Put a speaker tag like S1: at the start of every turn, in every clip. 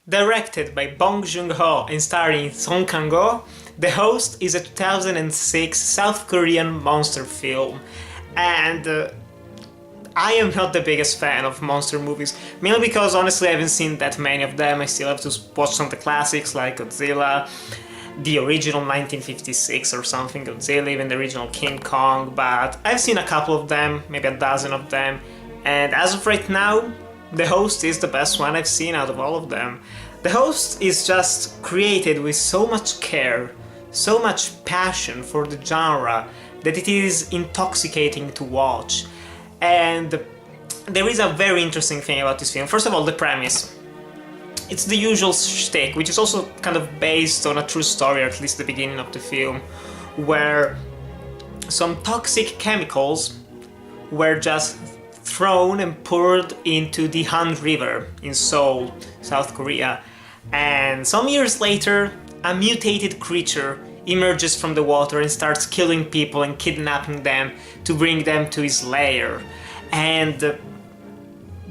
S1: Directed by Bong Joon-ho and starring Song Kang-ho, The Host is a 2006 South Korean monster film, and I am not the biggest fan of monster movies, mainly because honestly I haven't seen that many of them. I still have to watch some of the classics like Godzilla, the original 1956 or something, Godzilla, even the original King Kong, but I've seen a couple of them, maybe a dozen of them, and as of right now, The Host is the best one I've seen out of all of them. The Host is just created with so much care, so much passion for the genre, that it is intoxicating to watch. And there is a very interesting thing about this film. First of all, the premise. It's the usual shtick, which is also kind of based on a true story, or at least the beginning of the film, where some toxic chemicals were just thrown and poured into the Han River in Seoul, South Korea. And some years later, a mutated creature emerges from the water and starts killing people and kidnapping them to bring them to his lair. And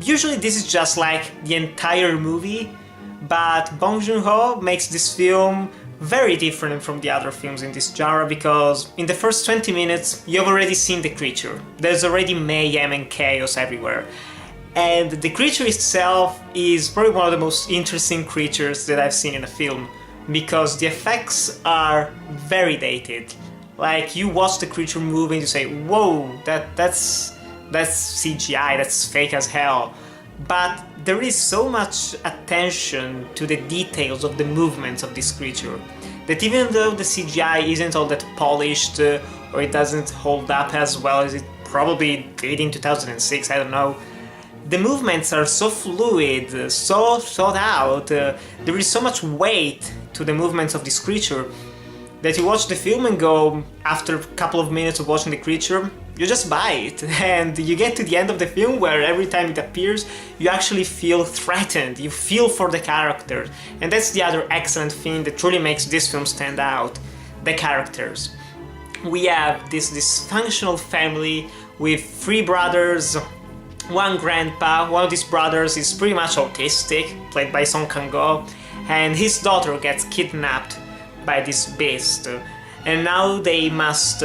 S1: usually this is just like the entire movie, but Bong Joon-ho makes this film very different from the other films in this genre, because in the first 20 minutes you've already seen the creature. There's already mayhem and chaos everywhere. And the creature itself is probably one of the most interesting creatures that I've seen in a film, because the effects are very dated. Like, you watch the creature move and you say, whoa, that's CGI, that's fake as hell. But there is so much attention to the details of the movements of this creature that even though the CGI isn't all that polished, or it doesn't hold up as well as it probably did in 2006, I don't know, the movements are so fluid, so thought out, there is so much weight to the movements of this creature that you watch the film and go, after a couple of minutes of watching the creature, you just buy it, and you get to the end of the film where every time it appears, you actually feel threatened, you feel for the character. And that's the other excellent thing that truly makes this film stand out, the characters. We have this dysfunctional family with 3 brothers, 1 grandpa. One of these brothers is pretty much autistic, played by Song Kang-ho, and his daughter gets kidnapped by this beast. And now they must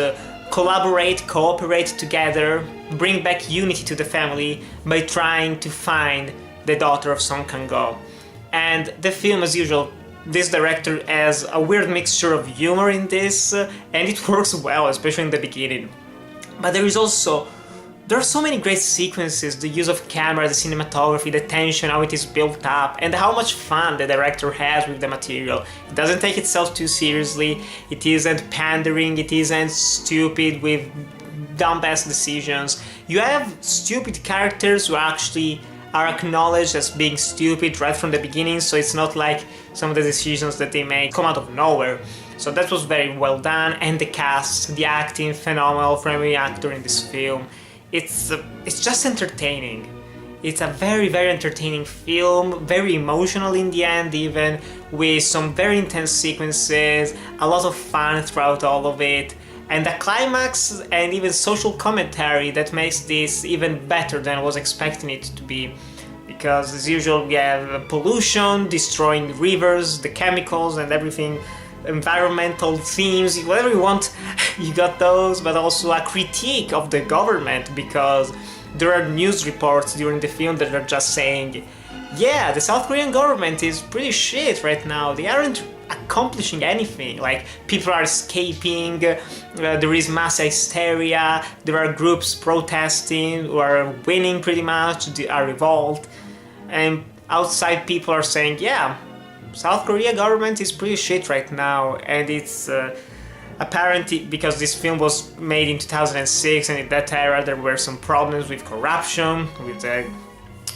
S1: collaborate, cooperate together, bring back unity to the family by trying to find the daughter of Song Kang-ho. And the film, as usual, this director has a weird mixture of humor in this, and it works well, especially in the beginning. But there are so many great sequences, the use of camera, the cinematography, the tension, how it is built up, and how much fun the director has with the material. It doesn't take itself too seriously, it isn't pandering, it isn't stupid with dumb-ass decisions. You have stupid characters who actually are acknowledged as being stupid right from the beginning, so it's not like some of the decisions that they make come out of nowhere. So that was very well done, and the cast, the acting, phenomenal from every actor in this film. It's just entertaining. It's a very, very entertaining film, very emotional in the end even, with some very intense sequences, a lot of fun throughout all of it, and a climax and even social commentary that makes this even better than I was expecting it to be. Because as usual we have pollution, destroying rivers, the chemicals and everything, environmental themes, whatever you want, you got those, but also a critique of the government, because there are news reports during the film that are just saying, yeah, the South Korean government is pretty shit right now, they aren't accomplishing anything, like people are escaping, there is mass hysteria, there are groups protesting who are winning pretty much, a revolt, and outside people are saying, yeah, South Korea government is pretty shit right now. And it's apparently because this film was made in 2006, and in that era there were some problems with corruption with the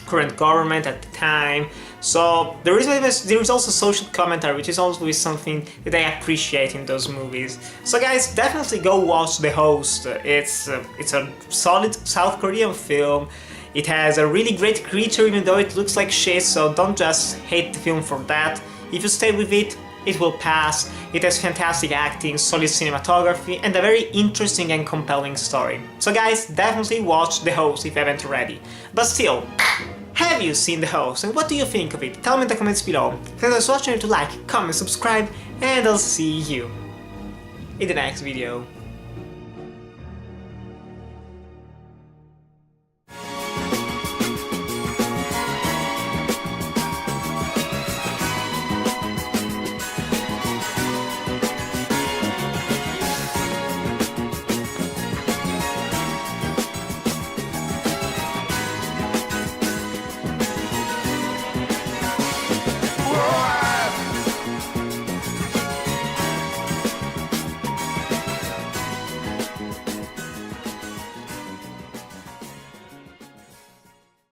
S1: current government at the time. So there is also social commentary, which is always something that I appreciate in those movies. So guys, definitely go watch The Host. It's a solid South Korean film. It has a really great creature even though it looks like shit, so don't just hate the film for that. If you stay with it, it will pass. It has fantastic acting, solid cinematography, and a very interesting and compelling story. So guys, definitely watch The Host if you haven't already. But still, Have you seen the host and what do you think of it? Tell me in the comments below. Thanks for watching, to like, comment, subscribe, and I'll see you in the next video.